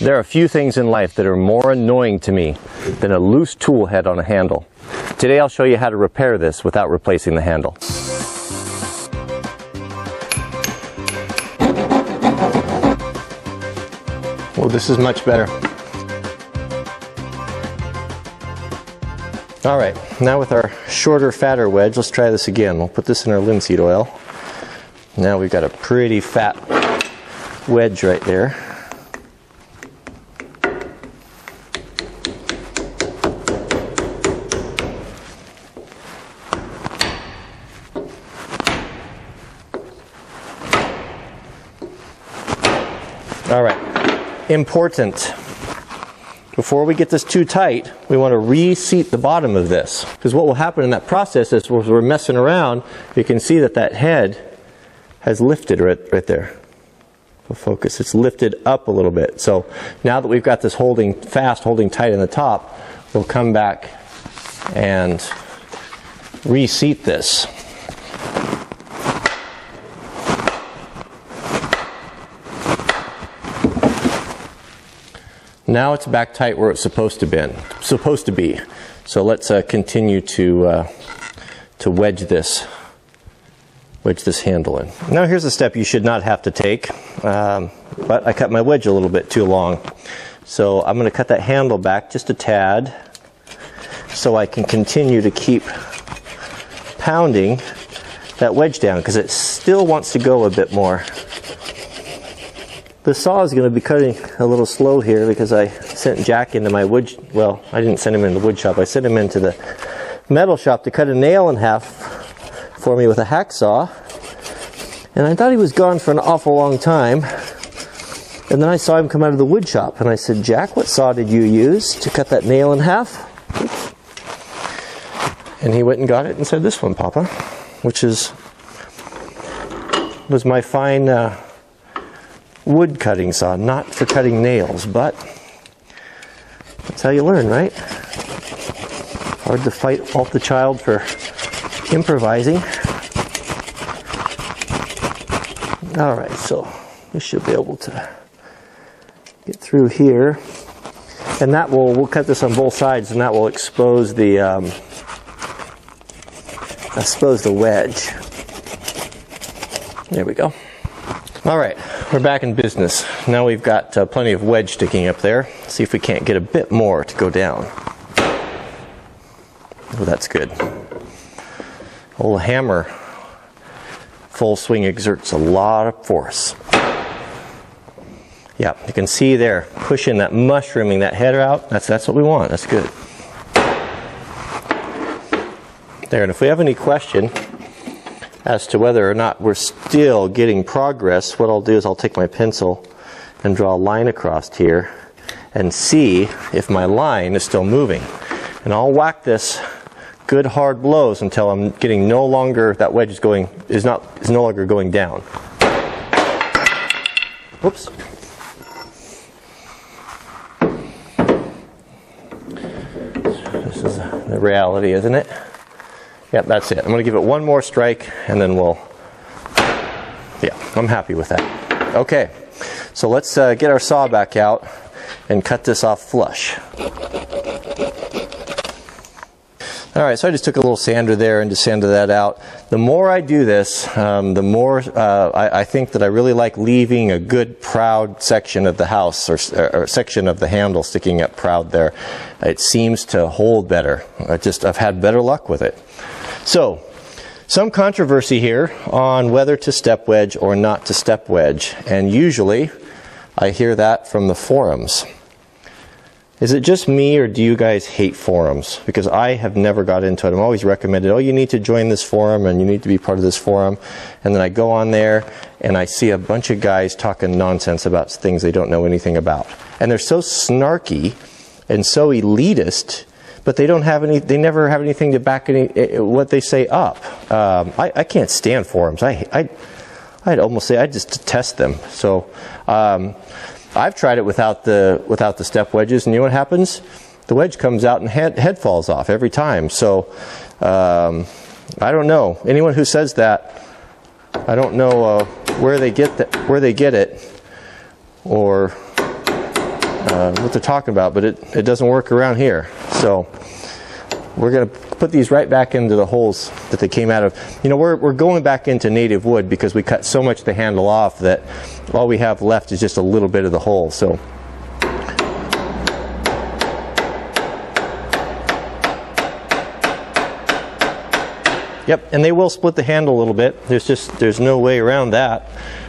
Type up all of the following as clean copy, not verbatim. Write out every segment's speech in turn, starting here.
There are a few things in life that are more annoying to me than a loose tool head on a handle. Today I'll show you how to repair this without replacing the handle. Well, this is much better. Alright, now with our shorter, fatter wedge, let's try this again. We'll put this in our linseed oil. Now we've got a pretty fat wedge right there. Alright, important. Before we get this too tight, we want to reseat the bottom of this. Because what will happen in that process is as we're messing around, you can see that that head has lifted right there. We'll focus, it's lifted up a little bit. So now that we've got this holding tight in the top, we'll come back and reseat this. Now it's back tight where it's supposed to be. So let's continue to wedge this handle in. Now here's a step you should not have to take, but I cut my wedge a little bit too long. So I'm going to cut that handle back just a tad so I can continue to keep pounding that wedge down because it still wants to go a bit more. The saw is going to be cutting a little slow here because I sent Jack into my wood, well, I didn't send him into the wood shop, I sent him into the metal shop to cut a nail in half for me with a hacksaw. And I thought he was gone for an awful long time. And then I saw him come out of the wood shop and I said, Jack, what saw did you use to cut that nail in half? And he went and got it and said, this one, Papa, which was my fine wood cutting saw, not for cutting nails, but that's how you learn, right? Hard to fight off the child for improvising. Alright, so we should be able to get through here. And that we'll cut this on both sides and that will expose the wedge. There we go. Alright, we're back in business. Now we've got plenty of wedge sticking up there. Let's see if we can't get a bit more to go down. Oh, that's good. Old hammer, full swing, exerts a lot of force. Yeah, you can see there, pushing that, mushrooming that head out. That's what we want. That's good. There, and if we have any question as to whether or not we're still getting progress, what I'll do is I'll take my pencil and draw a line across here and see if my line is still moving. And I'll whack this good hard blows until I'm getting no longer, that wedge is no longer going down. Whoops. This is the reality, isn't it? Yep, that's it. I'm going to give it one more strike and then I'm happy with that. Okay, so let's get our saw back out and cut this off flush. Alright, so I just took a little sander there and just sanded that out. The more I do this, the more I think that I really like leaving a good proud section of the house or section of the handle sticking up proud there. It seems to hold better. I've had better luck with it. So, some controversy here on whether to step wedge or not to step wedge, and usually I hear that from the forums. Is it just me or do you guys hate forums? Because I have never got into it. I'm always recommended, oh, you need to join this forum and you need to be part of this forum. And then I go on there and I see a bunch of guys talking nonsense about things they don't know anything about. And they're so snarky and so elitist, but they never have anything to back what they say up. I can't stand forums. I'd almost say I just detest them. So I've tried it without the step wedges, and you know what happens? The wedge comes out and head falls off every time. So I don't know. Anyone who says that, I don't know where they get it, or what they're talking about, but it doesn't work around here. So we're going to put these right back into the holes that they came out of. You know, we're going back into native wood because we cut so much of the handle off that all we have left is just a little bit of the hole. So yep, and they will split the handle a little bit. There's no way around that.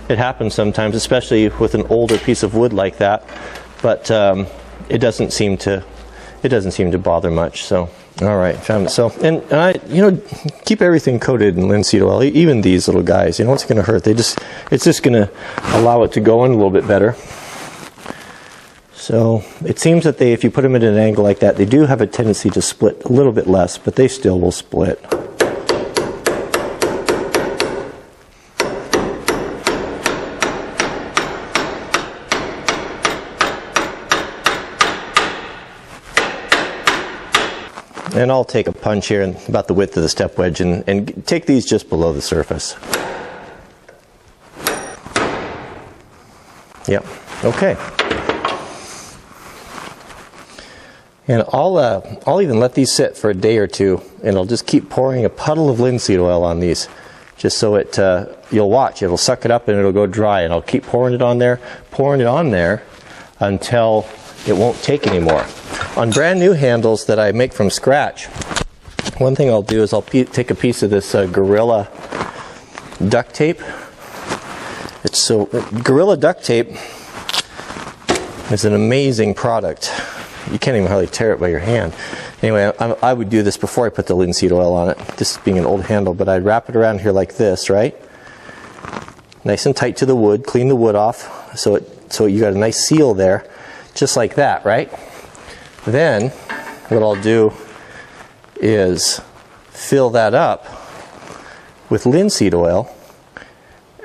It happens sometimes, especially with an older piece of wood like that. But it doesn't seem to bother much. So all right, found it. So and I, you know, keep everything coated in linseed oil, even these little guys. You know, what's going to hurt? It's just going to allow it to go in a little bit better. So it seems that if you put them at an angle like that, they do have a tendency to split a little bit less, but they still will split. And I'll take a punch here and about the width of the step wedge and take these just below the surface. Yep, okay. And I'll even let these sit for a day or two, and I'll just keep pouring a puddle of linseed oil on these, just so you'll watch, it'll suck it up and it'll go dry, and I'll keep pouring it on there until it won't take anymore. On brand new handles that I make from scratch, one thing I'll do is I'll take a piece of this Gorilla duct tape. Gorilla duct tape is an amazing product. You can't even hardly tear it by your hand. Anyway, I would do this before I put the linseed oil on it. This being an old handle, but I'd wrap it around here like this, right? Nice and tight to the wood. Clean the wood off so you got a nice seal there, just like that, right? Then what I'll do is fill that up with linseed oil,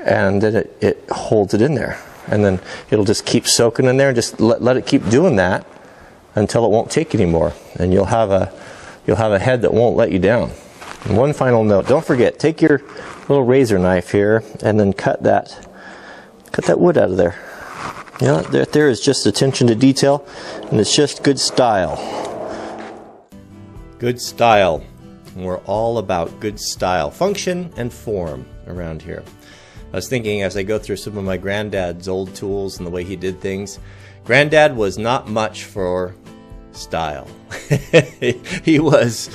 and then it holds it in there, and then it'll just keep soaking in there, and just let it keep doing that until it won't take anymore, and you'll have a head that won't let you down. And one final note: don't forget, take your little razor knife here and then cut that wood out of there. You know, there is just attention to detail, and it's just good style. Good style. We're all about good style, function and form around here. I was thinking as I go through some of my granddad's old tools and the way he did things, Granddad was not much for style. he was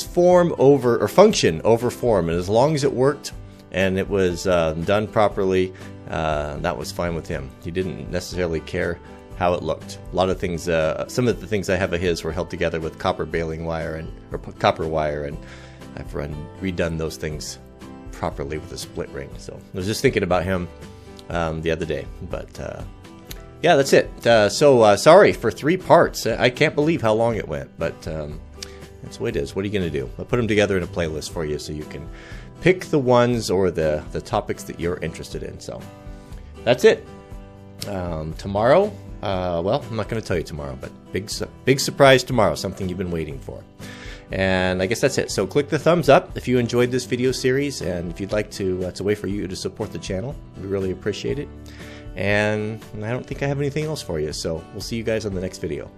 form over, or function over form, and as long as it worked and it was done properly, that was fine with him. He didn't necessarily care how it looked. A lot of things, some of the things I have of his were held together with copper baling wire or copper wire, and I've redone those things properly with a split ring. So I was just thinking about him the other day, but yeah, that's it. Sorry for 3 parts. I can't believe how long it went, but that's the way it is. What are you going to do? I'll put them together in a playlist for you so you can pick the ones or the topics that you're interested in. So that's it. Tomorrow, well, I'm not going to tell you tomorrow, but big surprise tomorrow, something you've been waiting for. And I guess that's it. So click the thumbs up if you enjoyed this video series, and if you'd like to, it's a way for you to support the channel. We really appreciate it. And I don't think I have anything else for you, so we'll see you guys on the next video.